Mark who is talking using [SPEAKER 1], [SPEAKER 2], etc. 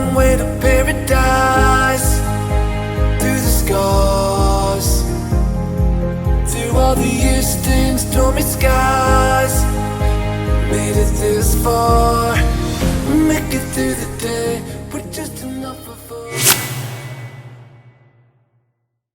[SPEAKER 1] long way to paradise. Through the scars, through all the eastern stormy skies. Made it this far, make it through the day with just enough of us.